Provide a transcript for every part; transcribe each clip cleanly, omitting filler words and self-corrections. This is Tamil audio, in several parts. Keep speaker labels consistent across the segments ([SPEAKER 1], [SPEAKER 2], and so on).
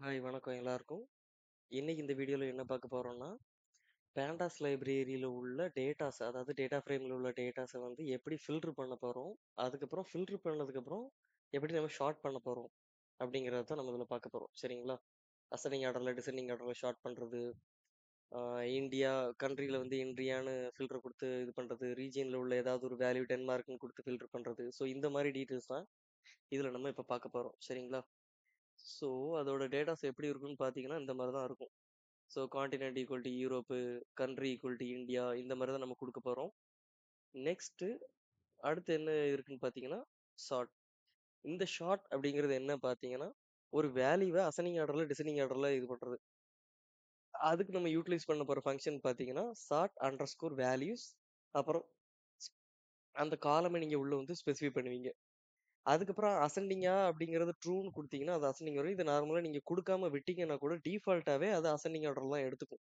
[SPEAKER 1] ஹாய் வணக்கம் எல்லாருக்கும். இன்னைக்கு இந்த வீடியோல என்ன பார்க்க போறோம்னா, பேண்டாஸ் லைப்ரரியில உள்ள டேட்டாஸ், அதாவது டேட்டா ஃப்ரேம்ல உள்ள டேட்டாஸை வந்து எப்படி ஃபில்டர் பண்ண போறோம், அதுக்கப்புறம் ஃபில்டர் பண்ணதுக்கப்புறம் எப்படி நம்ம ஷார்ட் பண்ண போறோம் அப்படிங்கிறத தான் நம்ம இதில் பார்க்க போறோம். சரிங்களா? அசெண்டிங் ஆர்டர்ல டிசெண்டிங் ஆர்டர்ல ஷார்ட் பண்றது, இந்தியா கண்ட்ரியில் வந்து இந்தியான்னு ஃபில்டர் கொடுத்து இது பண்றது, ரீஜியனில் உள்ள ஏதாவது ஒரு வேல்யூ டென்மார்க்னு கொடுத்து ஃபில்டர் பண்றது. ஸோ இந்த மாதிரி டீட்டெயில்ஸ் தான் இதில் நம்ம இப்போ பார்க்க போறோம். சரிங்களா? ஸோ அதோட டேட்டாஸ் எப்படி இருக்குன்னு பார்த்தீங்கன்னா இந்த மாதிரி தான் இருக்கும். So continent equal to Europe, country equal to India, இந்த மாதிரி தான் நம்ம கொடுக்க போகிறோம். நெக்ஸ்ட்டு அடுத்து என்ன இருக்குன்னு பார்த்தீங்கன்னா ஷார்ட். இந்த ஷார்ட் அப்படிங்கிறது என்ன பார்த்தீங்கன்னா ஒரு வேல்யூவை அசனிங் ஆர்டரில் டிசனிங் ஆர்டரில் இது பண்ணுறது. அதுக்கு நம்ம யூட்டிலைஸ் பண்ண போகிற ஃபங்க்ஷன் பார்த்தீங்கன்னா ஷார்ட் அண்டர் ஸ்கோர் வேல்யூஸ். அப்புறம் அந்த காலமை நீங்கள் உள்ள வந்து ஸ்பெசிஃபை பண்ணுவீங்க. அதுக்கப்புறம் அசெண்டிங்கா அப்படிங்கிறது ட்ரூன்னு கொடுத்தீங்கன்னா அது அசெண்டிங் வரும். இது நார்மலாக நீங்கள் கொடுக்காம விட்டீங்கன்னா கூட டிஃபால்ட்டாகவே அது அசெண்டிங் ஆர்டர் தான் எடுத்துக்கும்.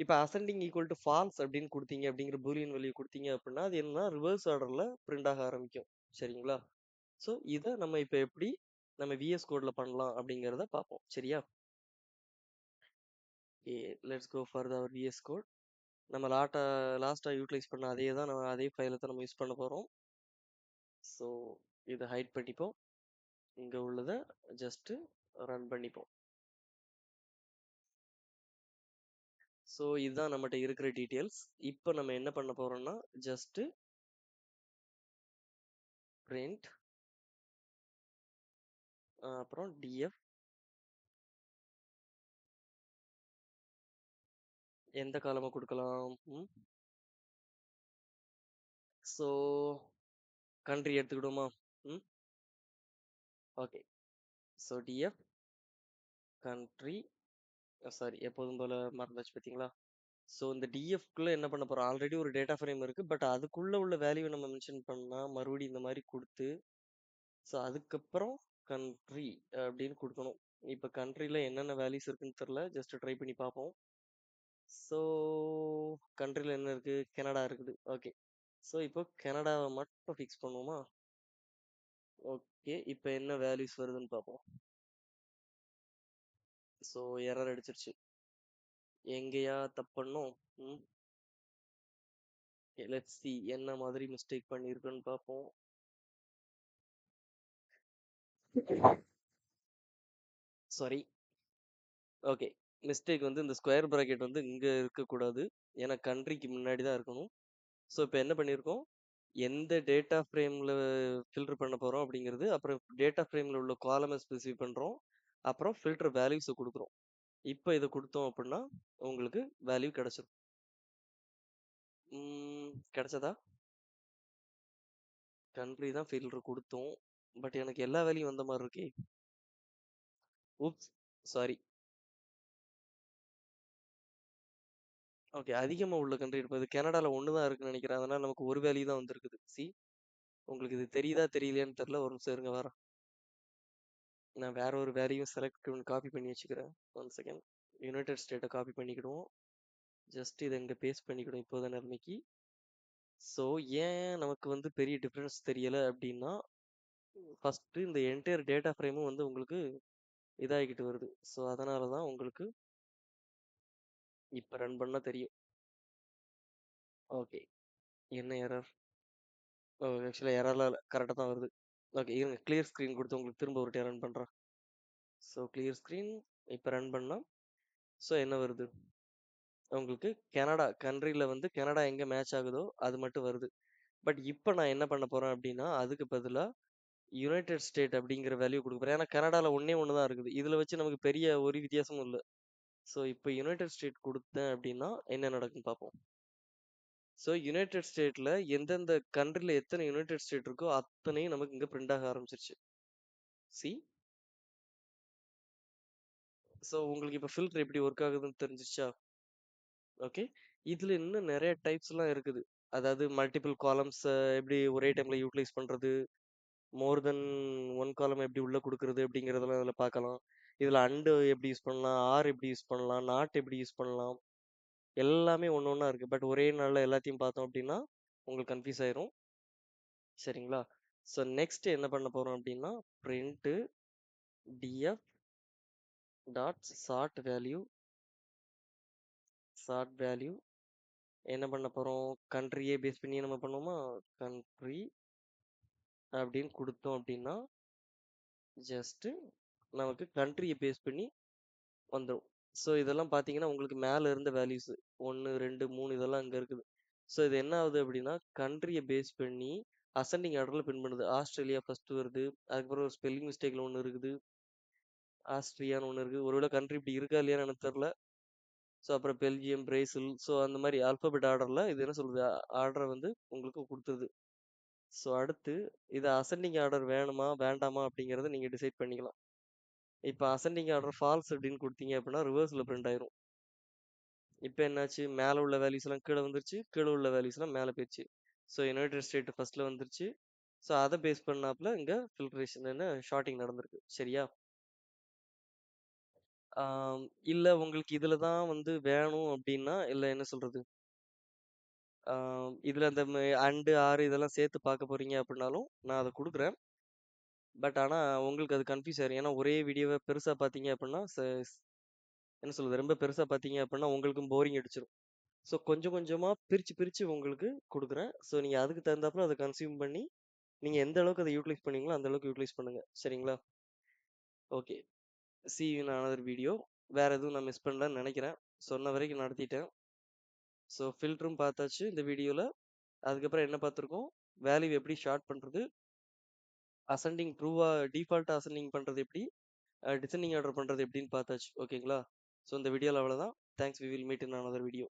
[SPEAKER 1] இப்போ அசெண்டிங் ஈக்குவல் டு ஃபால்ஸ் அப்படின்னு கொடுத்தீங்க அப்படிங்கிற பூலியன் வேல்யூ கொடுத்தீங்க அப்படின்னா அது என்னன்னா ரிவர்ஸ் ஆர்டர்ல பிரிண்ட் ஆக ஆரம்பிக்கும். சரிங்களா? ஸோ இதை நம்ம இப்போ எப்படி நம்ம விஎஸ் கோட்ல பண்ணலாம் அப்படிங்கிறத பார்ப்போம். சரியா? Let's go for our VS code. நம்ம லாஸ்டா யூட்டிலைஸ் பண்ண அதே தான், நம்ம அதே ஃபைலை தான் நம்ம யூஸ் பண்ண போறோம். ஸோ இதை ஹைட் பண்ணிப்போம். இங்க உள்ளதை ஜஸ்ட் ரன் பண்ணிப்போம். ஸோ இதுதான் நம்மகிட்ட இருக்கிற டீட்டெயில்ஸ். இப்போ நம்ம என்ன பண்ண போறோம்னா ஜஸ்ட் பிரிண்ட் அப்புறம் டிஎஃப் எந்த காலமா கொடுக்கலாம். ஸோ கண்ட்ரி எடுத்துக்கிடுமா? ம் okay. So TF country, sorry எப்போதும் போல மறந்தாச்சு பார்த்தீங்களா? ஸோ இந்த டிஎஃப்குள்ளே என்ன பண்ண போகிறோம், ஆல்ரெடி ஒரு டேட்டா ஃப்ரேம் இருக்குது, பட் அதுக்குள்ளே உள்ள வேல்யூ நம்ம மென்ஷன் பண்ணால் மறுபடியும் இந்த மாதிரி கொடுத்து, ஸோ அதுக்கப்புறம் கண்ட்ரி அப்படின்னு கொடுக்கணும். இப்போ கண்ட்ரியில் என்னென்ன வேல்யூஸ் இருக்குன்னு தெரில, ஜஸ்ட் ட்ரை பண்ணி பார்ப்போம். ஸோ கண்ட்ரியில் என்ன இருக்குது, கனடா இருக்குது. ஓகே. ஸோ இப்போ கனடாவை மட்டும் ஃபிக்ஸ் பண்ணுவோமா? ஓகே. இப்போ என்ன வேல்யூஸ் வருதுன்னு பார்ப்போம். ஸோ எரர் அடிச்சிருச்சு. எங்கேயா தப்பு பண்ணோம்? லெட்ஸ் சி என்ன மாதிரி மிஸ்டேக் பண்ணியிருக்குன்னு பார்ப்போம். சாரி. ஓகே. மிஸ்டேக் வந்து இந்த ஸ்கொயர் ப்ராக்கெட் வந்து இங்கே இருக்கக்கூடாது, ஏன்னா கண்ட்ரிக்கு முன்னாடி தான் இருக்கணும். ஸோ இப்போ என்ன பண்ணியிருக்கோம், எந்த டேட்டா ஃப்ரேமில் ஃபில்டர் பண்ண போகிறோம் அப்படிங்கிறது, அப்புறம் டேட்டா ஃப்ரேமில் உள்ள காலமை ஸ்பெசிஃபை பண்ணுறோம், அப்புறம் ஃபில்டர் வேல்யூஸை கொடுக்குறோம். இப்போ இதை கொடுத்தோம் அப்படின்னா உங்களுக்கு வேல்யூ கிடைச்சிரும். கிடைச்சதா? கண்ட்ரி தான் ஃபில்டர் கொடுத்தோம், பட் எனக்கு எல்லா வேல்யூ வந்த மாதிரி இருக்கே. Oops, sorry. ஓகே. அதிகமாக உள்ள கண்ட்ரி இருப்பது கனடாவில் ஒன்று தான் இருக்குன்னு நினைக்கிறேன், அதனால் நமக்கு ஒரு வேல்யூ தான் வந்திருக்குது. சி, உங்களுக்கு இது தெரியுதா தெரியலையான்னு தெரில, ஒரு நிமிஷம் இருங்க வரேன். நான் வேற ஒரு வேல்யூ செலக்ட் காப்பி பண்ணி வச்சுக்கிறேன். 1 செகண்ட். யுனைடெட் ஸ்டேட்டை காப்பி பண்ணிக்கிடுவோம். ஜஸ்ட் இதை இங்கே பேஸ்ட் பண்ணிக்கிடும் இப்போதான் நிலைமைக்கு. ஸோ ஏன் நமக்கு வந்து பெரிய டிஃப்ரென்ஸ் தெரியலை அப்படின்னா, ஃபஸ்ட்டு இந்த என்டையர் டேட்டா ஃப்ரேமும் வந்து உங்களுக்கு இதாகிக்கிட்டு வருது. ஸோ அதனால தான் உங்களுக்கு இப்போ ரன் பண்ணால் தெரியும். ஓகே. என்ன எரர்? ஓ, ஆக்சுவலாக எரர்லாம் இல்லை, கரெக்டாக தான் வருது. ஓகே, இருங்க கிளியர் ஸ்க்ரீன் கொடுத்து உங்களுக்கு திரும்ப ஒரு ரன் பண்ணுறேன். ஸோ கிளியர் ஸ்க்ரீன் இப்போ ரன் பண்ணால் ஸோ என்ன வருது, உங்களுக்கு கனடா கண்ட்ரியில் வந்து கனடா எங்கே மேட்ச் ஆகுதோ அது மட்டும் வருது. பட் இப்போ நான் என்ன பண்ண போகிறேன் அப்படின்னா அதுக்கு பதிலாக யுனைடெட் ஸ்டேட் அப்படிங்கிற வேல்யூ கொடுக்க போகிறேன். ஏன்னா கனடாவில் ஒன்று தான் இருக்குது, இதில் வச்சு நமக்கு பெரிய ஒரு வித்தியாசமும் இல்லை. ஸோ இப்போ யுனைடெட் ஸ்டேட் கொடுத்தேன் அப்படின்னா என்ன நடக்குன்னு பார்ப்போம். ஸோ யுனைடெட் ஸ்டேட்டில் எந்தெந்த கண்ட்ரியில் எத்தனை யுனைடெட் ஸ்டேட் இருக்கோ அத்தனையும் நமக்கு இங்கே பிரிண்ட் ஆக ஆரம்பிச்சிருச்சு. சி, ஸோ உங்களுக்கு இப்போ ஃபில்டர் எப்படி ஒர்க் ஆகுதுன்னு தெரிஞ்சிச்சா? ஓகே. இதில் இன்னும் நிறைய டைப்ஸ்லாம் இருக்குது. அதாவது மல்டிபிள் காலம்ஸ் எப்படி ஒரே டைமில் யூட்டிலைஸ் பண்ணுறது, மோர் தென் ஒன் காலம் எப்படி உள்ளே கொடுக்குறது அப்படிங்கிறதெல்லாம் இதில் பார்க்கலாம். இதில் அண்டு எப்படி யூஸ் பண்ணலாம், ஆர் எப்படி யூஸ் பண்ணலாம், நாட் எப்படி யூஸ் பண்ணலாம், எல்லாமே ஒன்று ஒன்றா இருக்குது. பட் ஒரே நாளில் எல்லாத்தையும் பார்த்தோம் அப்படின்னா உங்களுக்கு கன்ஃபியூஸ் ஆயிரும். சரிங்களா? ஸோ நெக்ஸ்ட் என்ன பண்ண போகிறோம் அப்படின்னா print df dot sort value என்ன பண்ண போறோம்? கண்ட்ரியே பேஸ் பண்ணி நம்ம பண்ணுவோமா? கண்ட்ரி அப்படின்னு கொடுத்தோம் அப்படின்னா ஜஸ்ட் நமக்கு கண்ட்ரியை பேஸ் பண்ணி வந்துடும். ஸோ இதெல்லாம் பார்த்தீங்கன்னா உங்களுக்கு மேலே இருந்த வேல்யூஸ் 1 2 3 இதெல்லாம் இங்கே இருக்குது. ஸோ இது என்ன ஆகுது அப்படின்னா கண்ட்ரியை பேஸ் பண்ணி அசெண்டிங் ஆர்டரில் பின் பண்ணுது. ஆஸ்திரேலியா ஃபர்ஸ்ட் வருது, அதுக்கப்புறம் ஸ்பெல்லிங் மிஸ்டேக்ல ஒன்று இருக்குது, ஆஸ்திரியான்னு ஒன்று இருக்குது. ஒருவேளை கண்ட்ரி இப்படி இருக்கா இல்லையான்னு எனக்கு தெரில. ஸோ அப்புறம் பெல்ஜியம், பிரேசில், ஸோ அந்த மாதிரி ஆல்பபெட் ஆர்டரில் இது என்ன சொல்றது, ஆர்டரை வந்து உங்களுக்கு கொடுத்துருது. ஸோ அடுத்து இது அசெண்டிங் ஆர்டர் வேணுமா வேண்டாமா அப்படிங்கிறத நீங்கள் டிசைட் பண்ணிக்கலாம். இப்போ அசெண்டிங் ஆர்டர் ஃபால்ஸ் அப்படின்னு கொடுத்தீங்க அப்படின்னா ரிவர்ஸில் பிரிண்ட் ஆயிரும். இப்போ என்னாச்சு, மேலே உள்ள வேல்யூஸ் எல்லாம் கீழே வந்துருச்சு, கீழே உள்ள வேல்யூஸ் எல்லாம் மேலே போயிடுச்சு. ஸோ யுனைடெட் ஸ்டேட் ஃபர்ஸ்ட்ல வந்துருச்சு. ஸோ அதை பேஸ் பண்ணாப்புல இங்கே ஃபில்ட்ரேஷன் என்ன ஷார்ட்டிங் நடந்திருக்கு. சரியா? இல்லை உங்களுக்கு இதில் தான் வந்து வேணும் அப்படின்னா, இல்லை என்ன சொல்றது, இதில் அந்த அண்டு ஆறு இதெல்லாம் சேர்த்து பார்க்க போறீங்க அப்படின்னாலும் நான் அதை கொடுக்குறேன். பட் ஆனால் உங்களுக்கு அது கன்ஃபியூஸ் ஆயிரும். ஏன்னா ஒரே வீடியோவை பெருசாக பார்த்தீங்க அப்படின்னா என்ன சொல்றது, ரொம்ப பெருசாக பார்த்தீங்க அப்படின்னா உங்களுக்கும் போரிங் அடிச்சிடும். ஸோ கொஞ்சம் கொஞ்சமாக பிரித்து பிரித்து உங்களுக்கு கொடுக்குறேன். ஸோ நீங்கள் அதுக்கு தகுந்தாப்புல அதை கன்சியூம் பண்ணி நீங்கள் எந்த அளவுக்கு அதை யூட்டிலைஸ் பண்ணீங்களோ அந்த அளவுக்கு யூட்டிலைஸ் பண்ணுங்க. சரிங்களா? Okay, see you in another video. வேற எதுவும் நான் மிஸ் பண்ணலன்னு நினைக்கிறேன். சொன்ன வரைக்கும் நடத்திட்டேன். ஸோ ஃபில்டரும் பார்த்தாச்சு இந்த வீடியோவில். அதுக்கப்புறம் என்ன பார்த்துருக்கோம், வேல்யூ எப்படி ஷார்ட் பண்ணுறது, அசெண்டிங் ட்ரூவாக டிஃபால்ட்டாக அசெண்டிங் பண்ணுறது எப்படி, டிசெண்டிங் ஆர்டர் பண்ணுறது எப்படின்னு பார்த்தாச்சு. ஓகேங்களா? ஸோ இந்த வீடியோவில் அவ்வளோதான். Thanks, we will meet in another video.